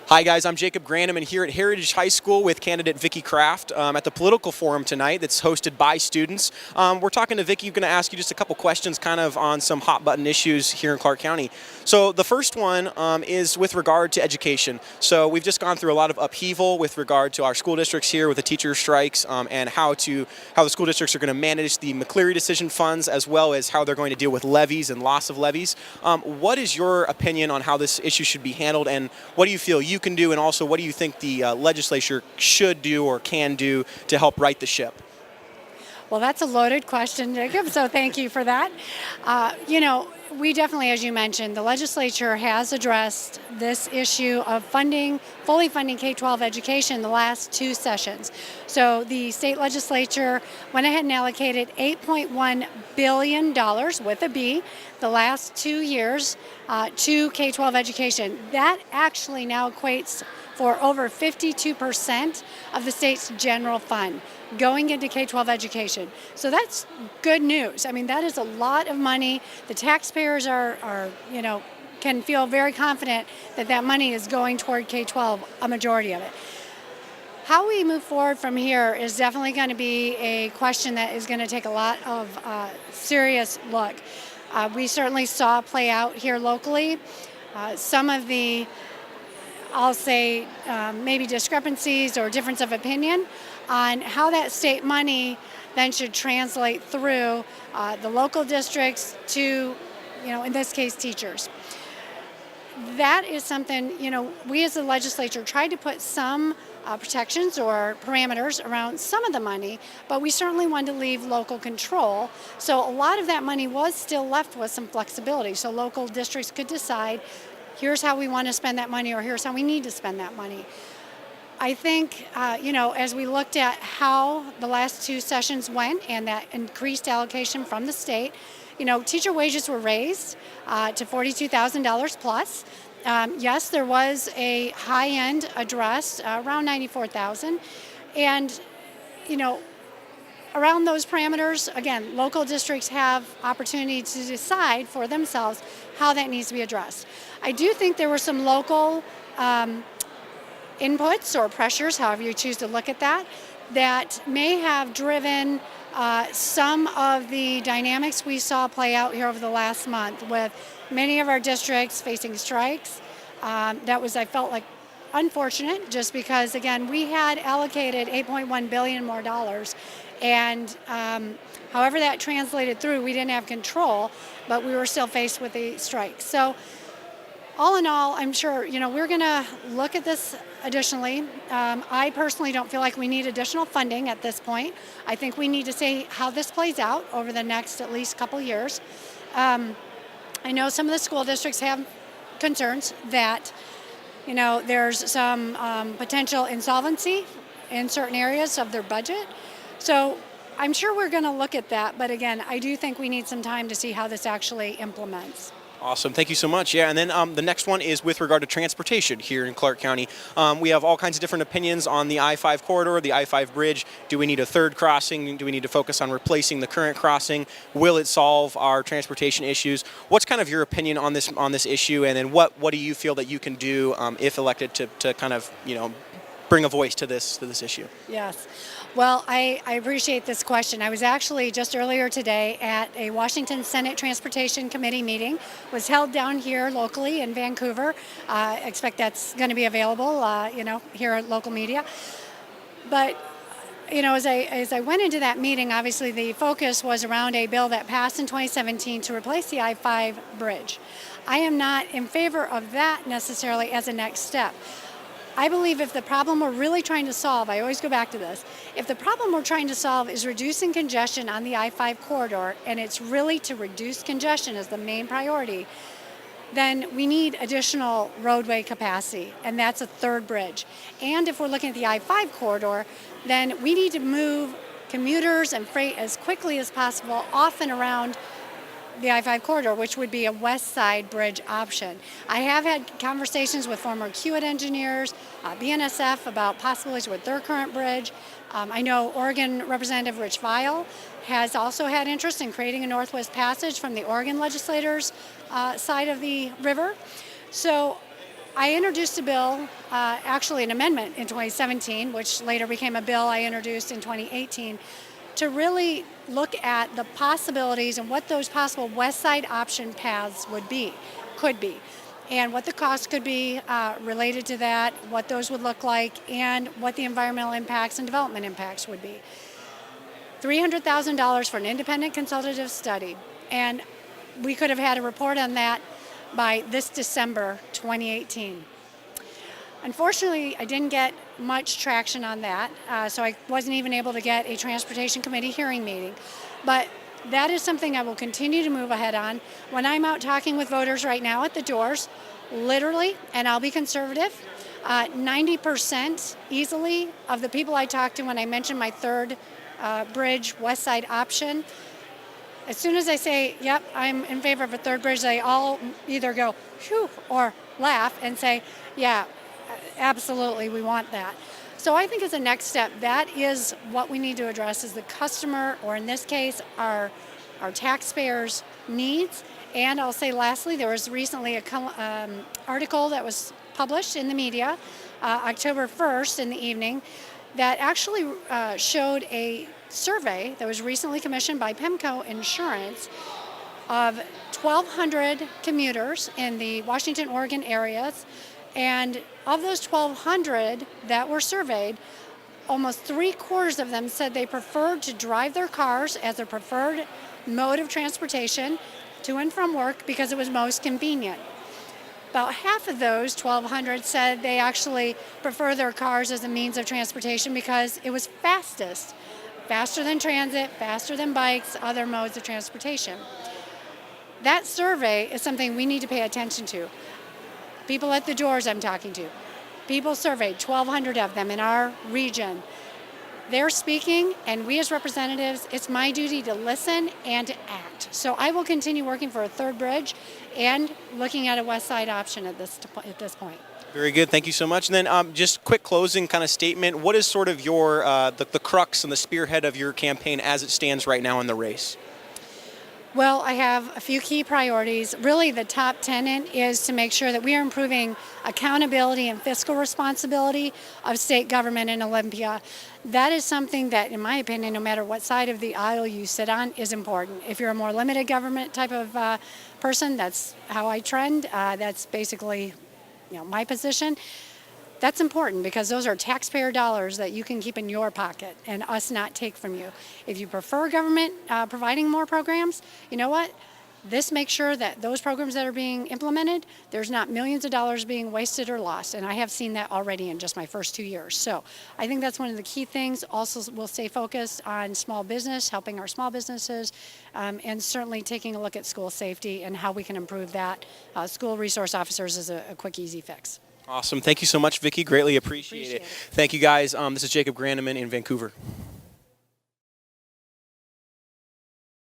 Hi guys, I'm Jacob Granum and here at Heritage High School with candidate Vicki Kraft at the political forum tonight that's hosted by students. We're talking to Vicki. I'm going to ask you just a couple questions kind of on some hot button issues here in Clark County. So the first one is with regard to education. So we've just gone through a lot of upheaval with regard to our school districts here with the teacher strikes and how the school districts are going to manage the McCleary decision funds as well as how they're going to deal with levies and loss of levies. What is your opinion on how this issue should be handled, and what do you feel you can do, and also what do you think the legislature should do or can do to help right the ship? Well, that's a loaded question, Jacob, so thank you for that. We definitely, as you mentioned, the legislature has addressed this issue of fully funding K-12 education the last two sessions. So the state legislature went ahead and allocated $8.1 billion with a B the last 2 years to K-12 education. That actually now equates for over 52% of the state's general fund going into K-12 education. So that's good news. I mean, that is a lot of money. The taxpayers can feel very confident that that money is going toward K-12, a majority of it. How we move forward from here is definitely going to be a question that is going to take a lot of serious look. We certainly saw play out here locally some of the, I'll say, maybe discrepancies or difference of opinion on how that state money then should translate through the local districts to, in this case, teachers. That is something, we as the legislature tried to put some protections or parameters around some of the money, but we certainly wanted to leave local control. So a lot of that money was still left with some flexibility. So local districts could decide, here's how we want to spend that money, or here's how we need to spend that money. I think, as we looked at how the last two sessions went and that increased allocation from the state, teacher wages were raised to $42,000 plus. Yes, there was a high-end address, around $94,000. And, around those parameters, again, local districts have opportunity to decide for themselves how that needs to be addressed. I do think there were some local inputs or pressures, however you choose to look at that, that may have driven some of the dynamics we saw play out here over the last month with many of our districts facing strikes. That was, I felt like, unfortunate, just because, again, we had allocated $8.1 billion more dollars, and however that translated through, we didn't have control, but we were still faced with the strike. So all in all, I'm sure, we're going to look at this additionally. I personally don't feel like we need additional funding at this point. I think we need to see how this plays out over the next at least couple years. I know some of the school districts have concerns that, there's some potential insolvency in certain areas of their budget. So I'm sure we're going to look at that. But again, I do think we need some time to see how this actually implements. Awesome. Thank you so much. Yeah, and then the next one is with regard to transportation here in Clark County. We have all kinds of different opinions on the I-5 corridor, the I-5 bridge. Do we need a third crossing? Do we need to focus on replacing the current crossing? Will it solve our transportation issues? What's kind of your opinion on this issue? And then what do you feel that you can do if elected to kind of, bring a voice to this issue? Yes. Well, I appreciate this question. I was actually just earlier today at a Washington Senate Transportation Committee meeting. It was held down here locally in Vancouver. I expect that's going to be available, here at local media. But, as I went into that meeting, obviously the focus was around a bill that passed in 2017 to replace the I-5 bridge. I am not in favor of that necessarily as a next step. I believe if the problem we're really trying to solve, I always go back to this, if the problem we're trying to solve is reducing congestion on the I-5 corridor, and it's really to reduce congestion as the main priority, then we need additional roadway capacity, and that's a third bridge. And if we're looking at the I-5 corridor, then we need to move commuters and freight as quickly as possible off and around the I-5 corridor, which would be a west side bridge option. I have had conversations with former Kiewit engineers, BNSF, about possibilities with their current bridge. I know Oregon Representative Rich Vial has also had interest in creating a Northwest Passage from the Oregon legislators' side of the river. So I introduced a bill, actually an amendment in 2017, which later became a bill I introduced in 2018, to really look at the possibilities and what those possible West Side option paths could be, and what the cost could be related to that, what those would look like, and what the environmental impacts and development impacts would be. $300,000 for an independent consultative study, and we could have had a report on that by this December 2018. Unfortunately, I didn't get much traction on that, so I wasn't even able to get a Transportation Committee hearing meeting. But that is something I will continue to move ahead on. When I'm out talking with voters right now at the doors, literally, and I'll be conservative, 90% easily of the people I talk to when I mention my third bridge West Side option, as soon as I say, yep, I'm in favor of a third bridge, they all either go, phew, or laugh and say, yeah, absolutely, we want that. So I think as a next step, that is what we need to address is the customer, or in this case, our taxpayers' needs. And I'll say lastly, there was recently an article that was published in the media October 1st in the evening that actually showed a survey that was recently commissioned by PEMCO Insurance of 1,200 commuters in the Washington, Oregon areas. And of those 1,200 that were surveyed, almost 3/4 of them said they preferred to drive their cars as their preferred mode of transportation to and from work because it was most convenient. About half of those 1,200 said they actually prefer their cars as a means of transportation because it was faster than transit, faster than bikes, other modes of transportation. That survey is something we need to pay attention to. People at the doors I'm talking to, people surveyed, 1,200 of them in our region. They're speaking, and we as representatives, it's my duty to listen and to act. So I will continue working for a third bridge and looking at a West Side option at this point. Very good. Thank you so much. And then just quick closing kind of statement. What is sort of your the crux and the spearhead of your campaign as it stands right now in the race? Well, I have a few key priorities. Really, the top tenet is to make sure that we are improving accountability and fiscal responsibility of state government in Olympia. That is something that, in my opinion, no matter what side of the aisle you sit on, is important. If you're a more limited government type of person, that's how I trend. That's basically, my position. That's important because those are taxpayer dollars that you can keep in your pocket and us not take from you. If you prefer government providing more programs, you know what? This makes sure that those programs that are being implemented, there's not millions of dollars being wasted or lost. And I have seen that already in just my first 2 years. So I think that's one of the key things. Also, we'll stay focused on small business, helping our small businesses, and certainly taking a look at school safety and how we can improve that. School resource officers is a quick, easy fix. Awesome. Thank you so much, Vicki. Greatly appreciate it. Thank you, guys. This is Jacob Grandeman in Vancouver.